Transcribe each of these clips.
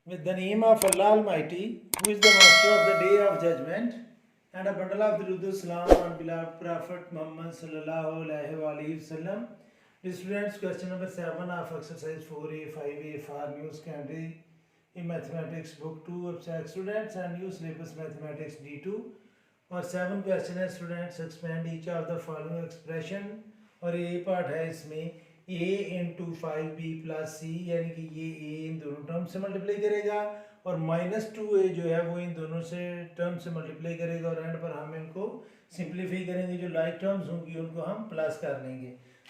With the name of Allah Almighty, who is the master of the day of judgment, and a bundle of Durud Salam on beloved Prophet Muhammad sallallahu alaihi wasallam. Students, question number 7 of exercise 4A, 5A for new secondary in mathematics book 2 of students and new syllabus mathematics D2. और 7 question है students, expand each of the following expression. और ये part है इसमें a into 5b plus सी, यानी कि ये a इन दोनों टर्म से मल्टीप्लाई करेगा और -2a जो है वो इन दोनों से टर्म से मल्टीप्लाई करेगा और एंड पर हम इनको सिंप्लीफाई करेंगे, जो लाइक टर्म्स होंगी उनको हम प्लस कर लेंगे।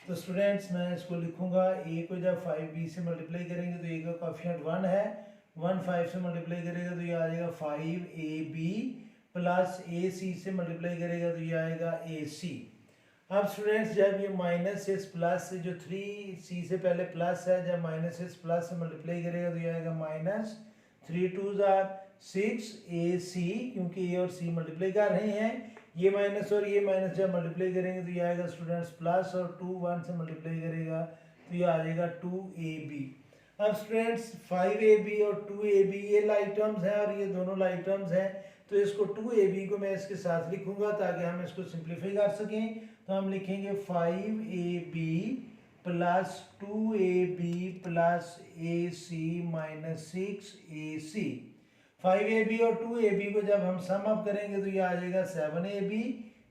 तो स्टूडेंट्स मैं इसको लिखूंगा, a को जब 5b से मल्टीप्लाई करेंगे तो a का कोएफिशिएंट 1 है, 1 5 से मल्टीप्लाई करेगा तो ये आ जाएगा 5ab प्लस ए सी से मल्टीप्लाई करेगा तो ये आएगा ए सी। अब स्टूडेंट्स जब ये माइनस एस प्लस से जो 3c से पहले प्लस है, जब माइनस एस प्लस से मल्टीप्लाई करेगा तो ये आएगा -3 2 6 ए सी, क्योंकि ए और सी मल्टीप्लाई कर रहे हैं। ये माइनस और ये माइनस जब मल्टीप्लाई करेंगे तो ये आएगा स्टूडेंट्स प्लस, और 2 1 से मल्टीप्लाई करेगा तो ये आ जाएगा 2ab। अब स्टूडेंट्स 5ab और 2ab ये लाइक टर्म्स हैं और ये दोनों लाइक टर्म्स हैं, तो इसको 2ab को मैं इसके साथ लिखूंगा ताकि हम इसको सिंप्लीफाई कर सकें। तो हम लिखेंगे 5ab plus 2ab plus ac minus 6ac। 5ab और 2ab को जब हम सम अप करेंगे तो ये आ जाएगा 7ab।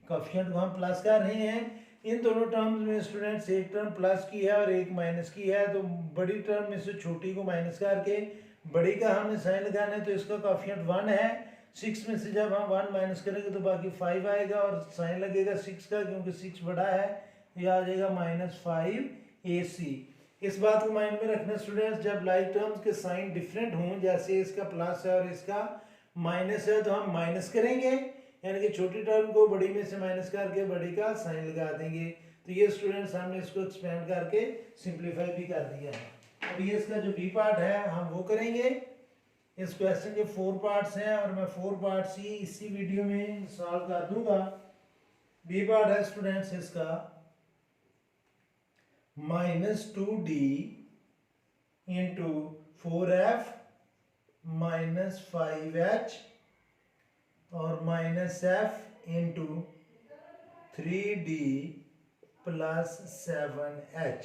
कोएफिशिएंट को हम प्लस कर रहे हैं। इन दोनों टर्म्स में स्टूडेंट्स एक टर्म प्लस की है और एक माइनस की है, तो बड़ी टर्म में से छोटी को माइनस करके बड़ी का हमने साइन लगाना है, तो इसका कोएफिशिएंट 1 है। 6 में से जब हम 1 माइनस करेंगे तो बाकी 5 आएगा और साइन लगेगा 6 का, क्योंकि 6 बड़ा है, यह आ जाएगा -5ac। इस बात को माइंड में रखना स्टूडेंट्स, जब लाइक टर्म्स के साइन डिफरेंट हों, जैसे इसका प्लस है और इसका माइनस है, तो हम माइनस करेंगे, यानी कि छोटी टर्म को बड़ी में से माइनस करके बड़ी का साइन लगा देंगे। तो ये स्टूडेंट्स हमने इसको एक्सपेंड करके सिंप्लीफाई भी कर दिया है। अब ये इसका जो बी पार्ट है हम वो करेंगे। इस क्वेश्चन के 4 पार्ट्स हैं और मैं 4 पार्ट्स ही इसी वीडियो में सॉल्व कर दूंगा। बी पार्ट है स्टूडेंट्स इसका -2d into 4f minus 5h और -f into 3d plus 7h।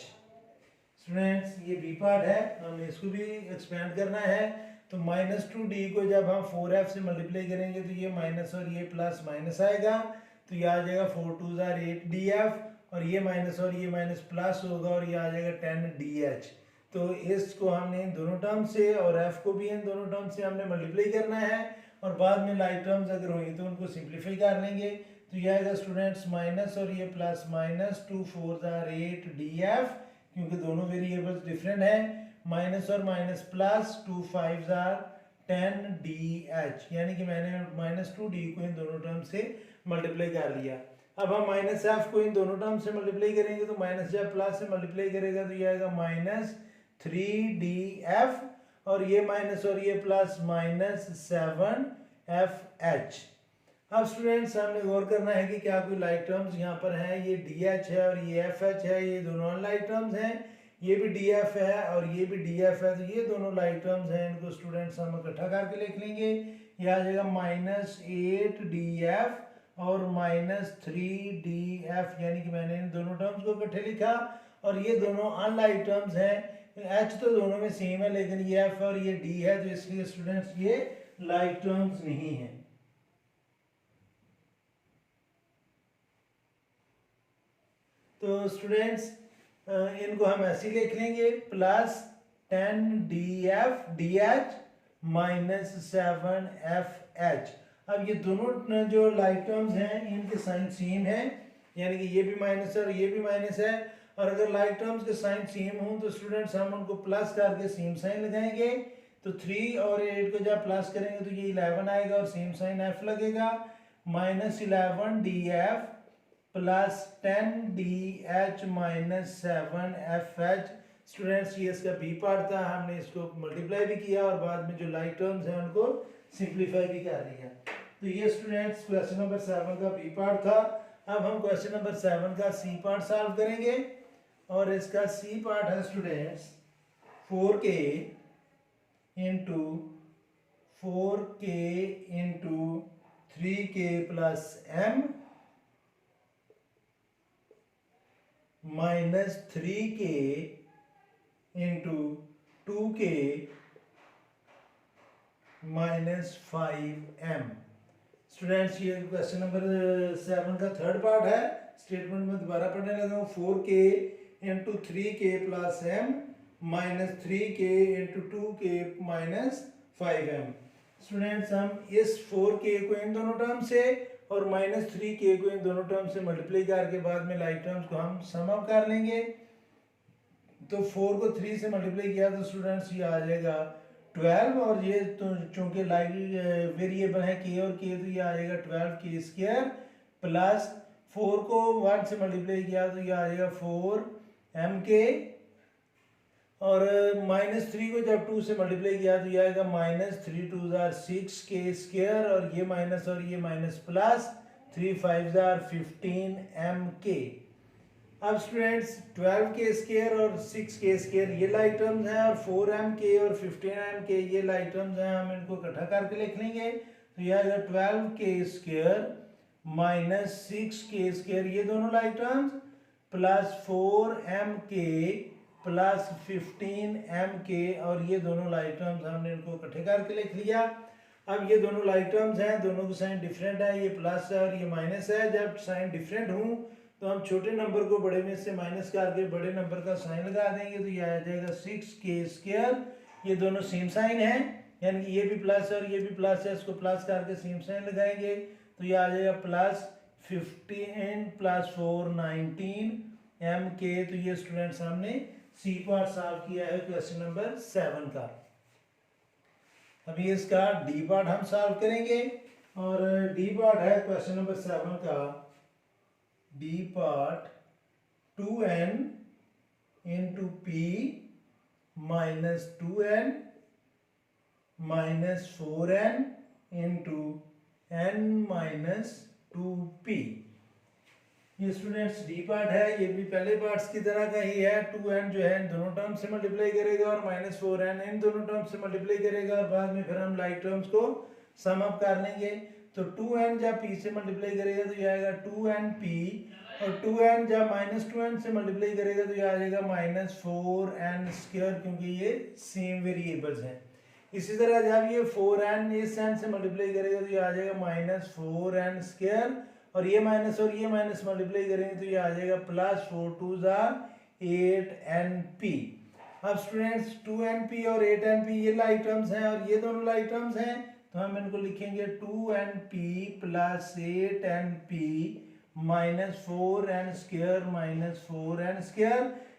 Students ये बी पार्ट है, हमें इसको भी एक्सपेंड करना है। तो -2d को जब हम 4f से मल्टीप्लाई करेंगे तो ये माइनस और ये प्लस माइनस आएगा, तो ये आ जाएगा 4 2 8df, और ये माइनस और ये माइनस प्लस होगा और ये आ जाएगा 10dh। तो इसको हमने इन दोनों टर्म से और f को भी इन दोनों टर्म से हमने मल्टीप्लाई करना है, और बाद में लाइक टर्म्स अगर होंगी तो उनको सिंप्लीफाई कर लेंगे। तो ये आएगा स्टूडेंट्स माइनस और ये प्लस माइनस 2 4 8df, क्योंकि दोनों वेरिएबल्स डिफरेंट है, माइनस और माइनस प्लस 2 5 10dh, यानी कि मैंने -2d को इन दोनों टर्म से मल्टीप्लाई कर लिया। अब हम -f को इन दोनों टर्म से मल्टीप्लाई करेंगे, तो माइनस जब प्लस से मल्टीप्लाई करेगा तो ये आएगा -3df, और ये माइनस और ये प्लस -7fh। अब स्टूडेंट्स हमने गौर करना है कि क्या कोई लाइक टर्म्स यहाँ पर हैं। ये dh है और ये fh है, ये दोनों अनलाइक टर्म्स हैं। ये भी df है और ये भी df है, तो ये दोनों लाइक टर्म्स हैं, इनको स्टूडेंट्स हम इकट्ठा करके लिख लेंगे। ये आ जाएगा -8df और -3df, यानी कि मैंने इन दोनों टर्म्स को इकट्ठे लिखा। और ये दोनों अनलाइक टर्म्स हैं, h तो दोनों में सेम है लेकिन ये f और ये d है, तो इसलिए स्टूडेंट्स ये लाइक टर्म्स नहीं है। तो स्टूडेंट्स इनको हम ऐसे लिख लेंगे, plus 10df dh minus 7fh। अब ये दोनों जो लाइक टर्म्स हैं इनके साइन सेम है, यानी कि ये भी माइनस है और ये भी माइनस है, और अगर लाइक टर्म्स के साइन सेम हों तो स्टूडेंट्स हम उनको प्लस करके सेम साइन लगाएंगे। तो 3 और 8 को जब प्लस करेंगे तो ये 11 आएगा और सेम साइन f लगेगा, -11df plus 10dh minus 7fh। Students ये इसका बी पार्ट था, हमने इसको मल्टीप्लाई भी किया और बाद में जो लाइक टर्म्स हैं उनको सिंप्लीफाई भी कर लिया। तो ये स्टूडेंट्स क्वेश्चन नंबर 7 का बी पार्ट था। अब हम क्वेश्चन नंबर 7 का सी पार्ट सॉल्व करेंगे, और इसका सी पार्ट है students 4k into 4k into 3k plus m minus 3k into 2k minus 5m। Students ये क्वेश्चन नंबर 7 का थर्ड पार्ट है। स्टेटमेंट में दोबारा पढ़ने लगा हूँ। 4k into 3k plus m minus 3k into 2k minus 5m। Students हम इस 4k को इन दोनों टर्म से और माइनस 3k को इन दोनों टर्म से मल्टीप्लाई करके बाद में लाइक टर्म्स को हम सम अप कर लेंगे। तो 4 को 3 से मल्टीप्लाई किया तो स्टूडेंट्स ये आ जाएगा 12, और ये तो चूंकि लाइक वेरिएबल है k और k, तो ये आ जाएगा 12k स्क्वायर प्लस 4 को 1 से मल्टीप्लाई किया तो ये आ जाएगा 4mk, और माइनस 3 को जब 2 से मल्टीप्लाई किया तो ये आएगा माइनस 3 2 6k स्क्वायर, और ये माइनस प्लस 3 5 15mk। अब स्टूडेंट्स 12k स्क्वायर और 6k स्क्वायर ये लाइक टर्म्स हैं, और 4mk और 15mk ये लाइक टर्म्स हैं। हम इनको इकट्ठा करके लिख लेंगे तो यह आएगा 12k square minus 6k square ये दोनों like terms plus 4mk plus 15mk, और ये दोनों लाइक टर्म्स हमने इनको इकट्ठे करके लिख लिया। अब ये दोनों लाइक टर्म्स हैं, दोनों का साइन डिफरेंट है, ये प्लस है और ये माइनस है। जब साइन डिफरेंट हूँ तो हम छोटे नंबर को बड़े में से माइनस करके बड़े नंबर का साइन लगा देंगे तो ये आ जाएगा 6k स्क्वायर। ये दोनों सेम साइन है, यानी कि ये भी प्लस है और ये भी प्लस है, इसको प्लस करके सेम साइन लगाएंगे तो ये आ जाएगा प्लस 15 प्लस 4 19mk। तो ये स्टूडेंट्स हमने सी पार्ट सॉल्व किया है क्वेश्चन नंबर 7 का। अभी इसका डी पार्ट हम सॉल्व करेंगे, और डी पार्ट है क्वेश्चन नंबर 7 का D part 2n into p minus 2n minus 4n into n minus 2p। ये स्टूडेंट्स डी पार्ट है, ये भी पहले पार्ट्स की तरह का ही है। 2n जो है इन दोनों टर्म से मल्टीप्लाई करेगा और माइनस 4n इन दोनों टर्म से मल्टीप्लाई करेगा, और बाद में फिर हम लाइक टर्म्स को सम अप कर लेंगे। तो 2n जब p से मल्टीप्लाई करेगा तो ये आएगा 2np, और 2n जब माइनस 2n से मल्टीप्लाई करेगा तो ये आ जाएगा माइनस 4n स्क्वायर, क्योंकि ये सेम वेरिएबल्स हैं। इसी तरह जब ये 4n इस n से मल्टीप्लाई करेगा तो ये आ जाएगा माइनस 4n स्क्वायर, और ये माइनस मल्टीप्लाई करेंगे तो ये आ जाएगा प्लस 4 2 8np। अब स्टूडेंट्स 2np और 8np ये लाइक टर्म्स हैं और ये दोनों लाइक टर्म्स हैं, तो हम इनको लिखेंगे 2np plus 8np minus 4n square.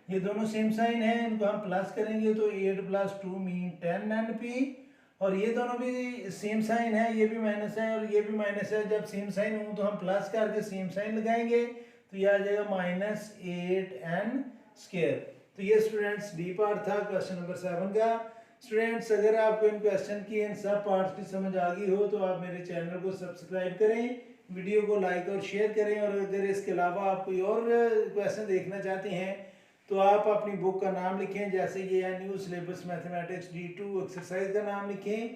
ये दोनों सेम साइन है, इनको हम प्लस करेंगे तो 8 प्लस 2 मीन 10np, और ये दोनों भी सेम साइन है, ये भी माइनस है और ये भी माइनस है। जब सेम साइन हो तो हम प्लस करके सेम साइन लगाएंगे तो ये आ जाएगा माइनस 8n स्क्वायर। तो ये स्टूडेंट्स डी पार्ट था क्वेश्चन नंबर 7 का। स्टूडेंट्स अगर आपको इन क्वेश्चन की इन सब पार्ट्स की समझ आ गई हो तो आप मेरे चैनल को सब्सक्राइब करें, वीडियो को लाइक और शेयर करें, और अगर इसके अलावा आप कोई और क्वेश्चन देखना चाहते हैं तो आप अपनी बुक का नाम लिखें, जैसे ये new syllabus mathematics D2 exercise का नाम लिखें,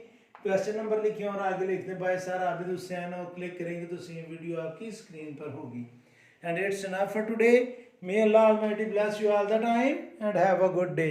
क्वेश्चन नंबर लिखें और आगे लिखते हैं बाय सर आबिद हुसैन, और क्लिक करेंगे तो सेम वीडियो आपकी स्क्रीन पर होगी। And it's enough for today. May Allah almighty bless you all the time and have a good day.